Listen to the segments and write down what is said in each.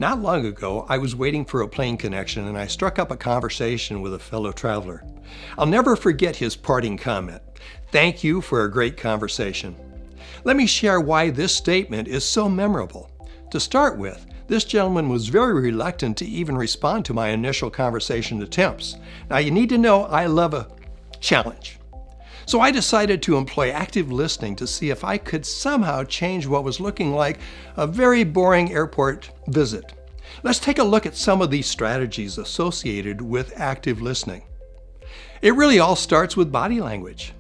Not long ago, I was waiting for a plane connection and I struck up a conversation with a fellow traveler. I'll never forget his parting comment. "Thank you for a great conversation." Let me share why this statement is so memorable. To start with, this gentleman was very reluctant to even respond to my initial conversation attempts. Now, you need to know I love a challenge. So I decided to employ active listening to see if I could somehow change what was looking like a very boring airport visit. Let's take a look at some of these strategies associated with active listening. It really all starts with body language.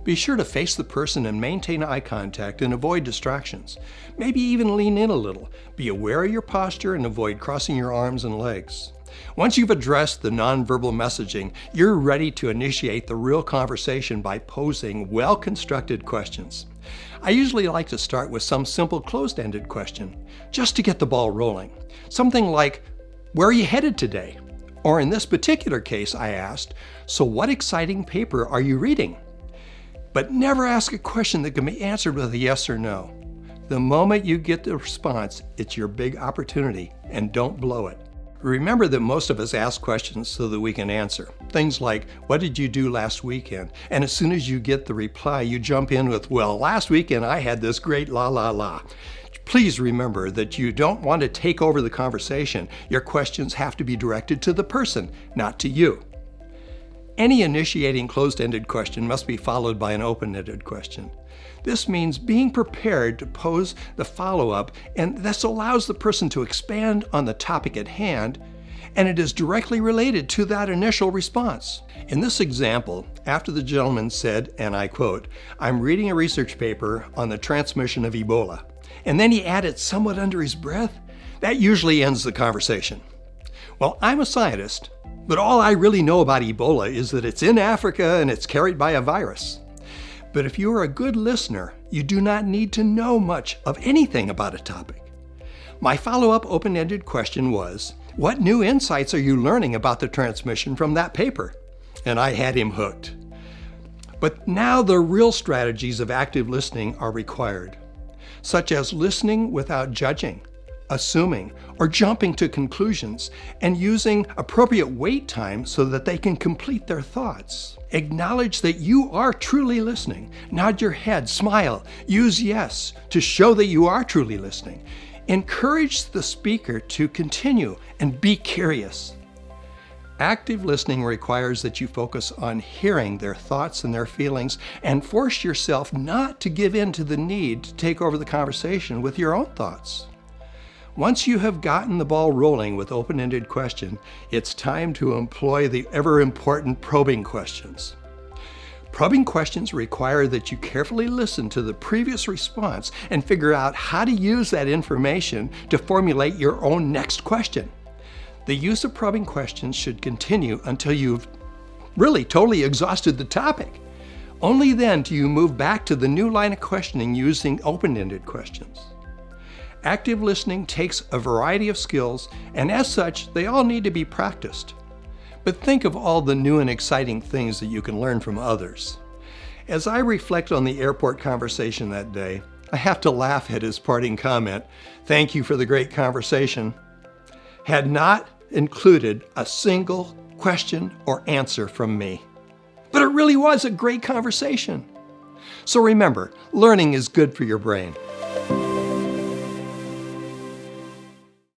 Be sure to face the person and maintain eye contact and avoid distractions. Maybe even lean in a little. Be aware of your posture and avoid crossing your arms and legs. Once you've addressed the nonverbal messaging, you're ready to initiate the real conversation by posing well-constructed questions. I usually like to start with some simple closed-ended question, just to get the ball rolling. Something like, "Where are you headed today?" Or in this particular case, I asked, "So what exciting paper are you reading?" But never ask a question that can be answered with a yes or no. The moment you get the response, it's your big opportunity, and don't blow it. Remember that most of us ask questions so that we can answer. Things like, "What did you do last weekend?" And as soon as you get the reply, you jump in with, "Well, last weekend I had this great la la la." Please remember that you don't want to take over the conversation. Your questions have to be directed to the person, not to you. Any initiating closed-ended question must be followed by an open-ended question. This means being prepared to pose the follow-up, and this allows the person to expand on the topic at hand, and it is directly related to that initial response. In this example, after the gentleman said, and I quote, "I'm reading a research paper on the transmission of Ebola," and then he added somewhat under his breath, that usually ends the conversation. Well, I'm a scientist, but all I really know about Ebola is that it's in Africa and it's carried by a virus. But if you are a good listener, you do not need to know much of anything about a topic. My follow-up open-ended question was, "What new insights are you learning about the transmission from that paper?" And I had him hooked. But now the real strategies of active listening are required, such as listening without judging, assuming, or jumping to conclusions, and using appropriate wait time so that they can complete their thoughts. Acknowledge that you are truly listening. Nod your head, smile, use yes to show that you are truly listening. Encourage the speaker to continue and be curious. Active listening requires that you focus on hearing their thoughts and their feelings and force yourself not to give in to the need to take over the conversation with your own thoughts. Once you have gotten the ball rolling with open-ended question, it's time to employ the ever-important probing questions. Probing questions require that you carefully listen to the previous response and figure out how to use that information to formulate your own next question. The use of probing questions should continue until you've really totally exhausted the topic. Only then do you move back to the new line of questioning using open-ended questions. Active listening takes a variety of skills, and as such, they all need to be practiced. But think of all the new and exciting things that you can learn from others. As I reflect on the airport conversation that day, I have to laugh at his parting comment, "Thank you for the great conversation," had not included a single question or answer from me. But it really was a great conversation. So remember, learning is good for your brain.